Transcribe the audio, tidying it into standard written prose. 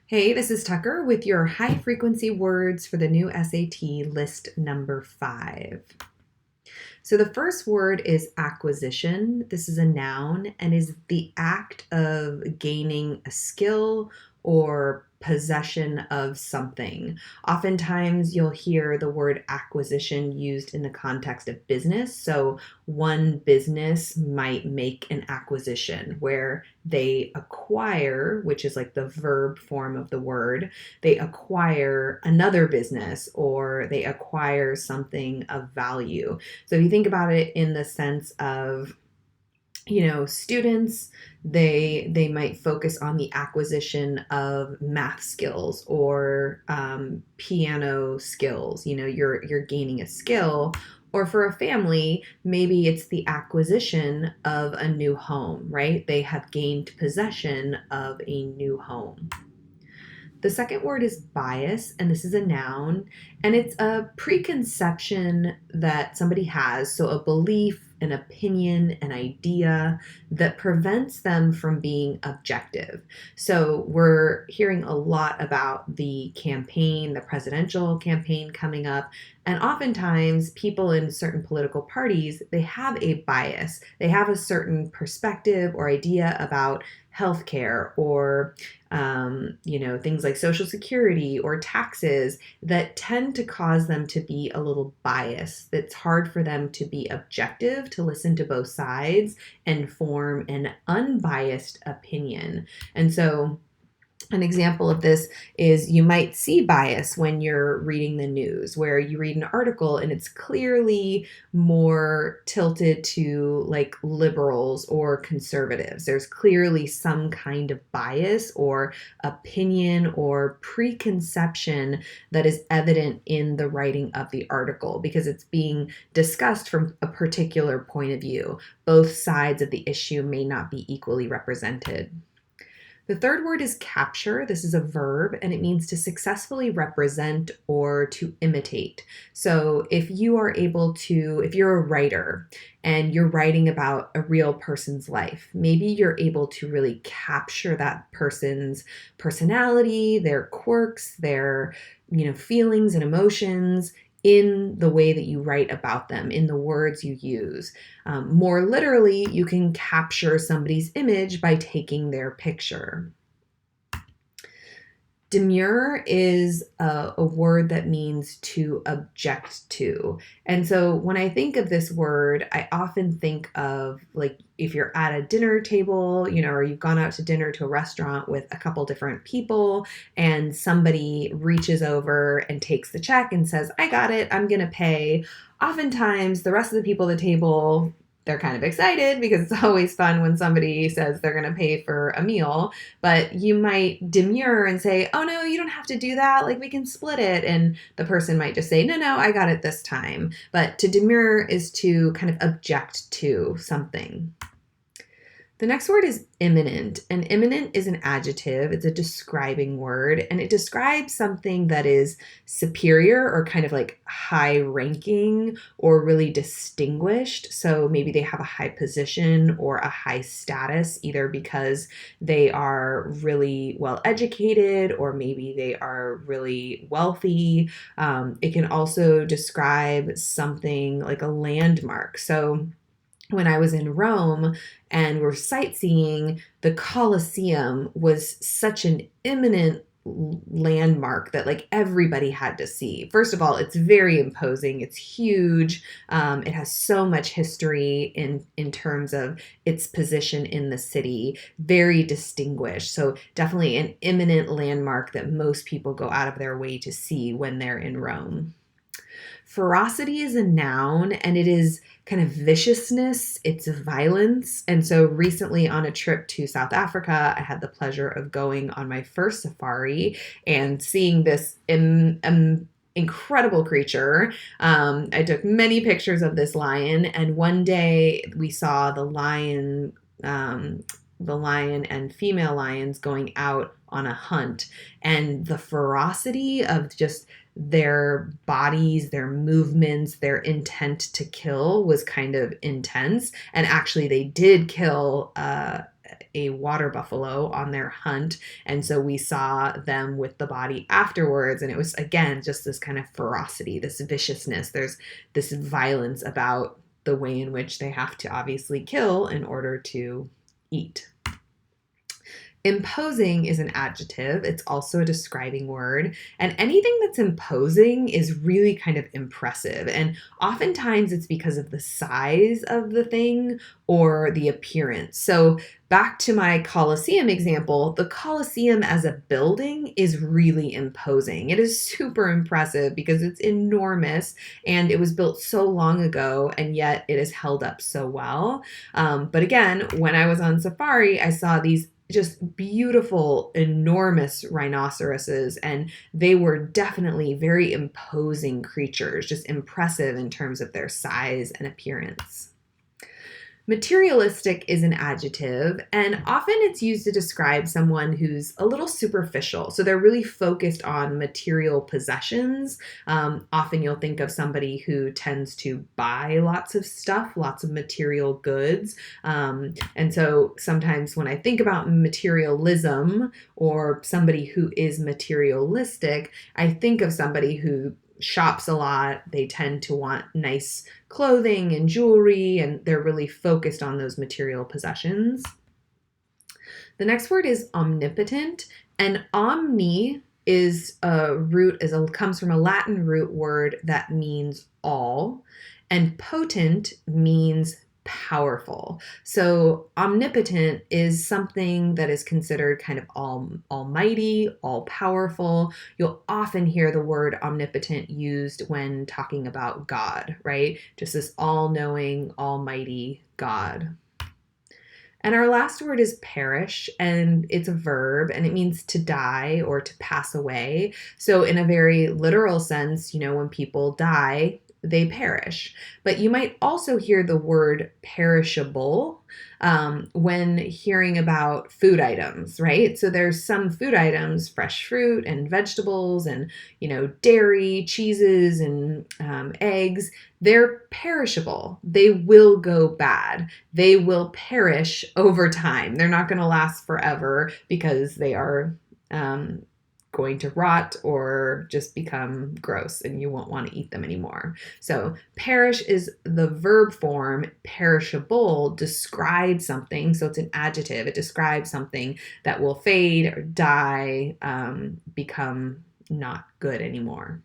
Hey, this is Tucker with your high frequency words for the new SAT list number 5. So the first word is acquisition. This is a noun and is the act of gaining a skill or possession of something. Oftentimes you'll hear the word acquisition used in the context of business. So one business might make an acquisition where they acquire, which is like the verb form of the word, they acquire another business or they acquire something of value. So if you think about it in the sense of students, they might focus on the acquisition of math skills or piano skills. You're gaining a skill. Or for a family, maybe it's the acquisition of a new home, right? They have gained possession of a new home. The second word is bias, and this is a noun, and it's a preconception that somebody has, so a belief, an opinion, an idea that prevents them from being objective. So we're hearing a lot about the campaign, the presidential campaign coming up, and oftentimes people in certain political parties, they have a bias. They have a certain perspective or idea about healthcare or things like Social Security or taxes that tend to cause them to be a little biased. It's hard for them to be objective, to listen to both sides and form an unbiased opinion. And so an example of this is you might see bias when you're reading the news, where you read an article and it's clearly more tilted to like liberals or conservatives. There's clearly some kind of bias or opinion or preconception that is evident in the writing of the article because it's being discussed from a particular point of view. Both sides of the issue may not be equally represented. The third word is capture. This is a verb and it means to successfully represent or to imitate. So if you're a writer and you're writing about a real person's life, maybe you're able to really capture that person's personality, their quirks, their feelings and emotions in the way that you write about them, in the words you use. More literally, you can capture somebody's image by taking their picture. Demur is a word that means to object to. And so when I think of this word, I often think of like if you're at a dinner table, or you've gone out to dinner to a restaurant with a couple different people and somebody reaches over and takes the check and says, "I got it, I'm going to pay." Oftentimes the rest of the people at the table, they're kind of excited because it's always fun when somebody says they're going to pay for a meal, but you might demur and say, "Oh no, you don't have to do that. Like we can split it." And the person might just say, "No, I got it this time." But to demur is to kind of object to something. The next word is imminent, and imminent is an adjective. It's a describing word, and it describes something that is superior or kind of like high ranking or really distinguished. So maybe they have a high position or a high status, either because they are really well educated or maybe they are really wealthy. It can also describe something like a landmark. So when I was in Rome and we're sightseeing, the Colosseum was such an imminent landmark that like everybody had to see. First of all, it's very imposing. It's huge. It has so much history in terms of its position in the city. Very distinguished. So definitely an imminent landmark that most people go out of their way to see when they're in Rome. Ferocity is a noun and it is kind of viciousness, it's violence. And so recently on a trip to South Africa, I had the pleasure of going on my first safari and seeing this incredible creature. I took many pictures of this lion, and one day we saw the lion and female lions going out on a hunt, and the ferocity of just their bodies, their movements, their intent to kill was kind of intense. And actually they did kill a water buffalo on their hunt. And so we saw them with the body afterwards. And it was, again, just this kind of ferocity, this viciousness. There's this violence about the way in which they have to obviously kill in order to eat. Imposing is an adjective. It's also a describing word. And anything that's imposing is really kind of impressive. And oftentimes it's because of the size of the thing or the appearance. So back to my Colosseum example, the Colosseum as a building is really imposing. It is super impressive because it's enormous and it was built so long ago, and yet it is held up so well. But again, when I was on safari, I saw these just beautiful, enormous rhinoceroses, and they were definitely very imposing creatures, just impressive in terms of their size and appearance. Materialistic is an adjective, and often it's used to describe someone who's a little superficial. So they're really focused on material possessions. Often you'll think of somebody who tends to buy lots of stuff, lots of material goods. And so sometimes when I think about materialism or somebody who is materialistic, I think of somebody who shops a lot. They tend to want nice clothing and jewelry, and they're really focused on those material possessions. The next word is omnipotent, and omni is comes from a Latin root word that means all, and potent means powerful. So omnipotent is something that is considered kind of almighty, all powerful. You'll often hear the word omnipotent used when talking about God, right? Just this all-knowing, almighty God. And our last word is perish, and it's a verb, and it means to die or to pass away. So in a very literal sense, when people die, they perish. But you might also hear the word perishable when hearing about food items, right? So there's some food items, fresh fruit and vegetables and, dairy, cheeses and eggs. They're perishable. They will go bad. They will perish over time. They're not going to last forever because they are going to rot or just become gross and you won't want to eat them anymore. So perish is the verb form. Perishable describes something. So it's an adjective. It describes something that will fade or die, become not good anymore.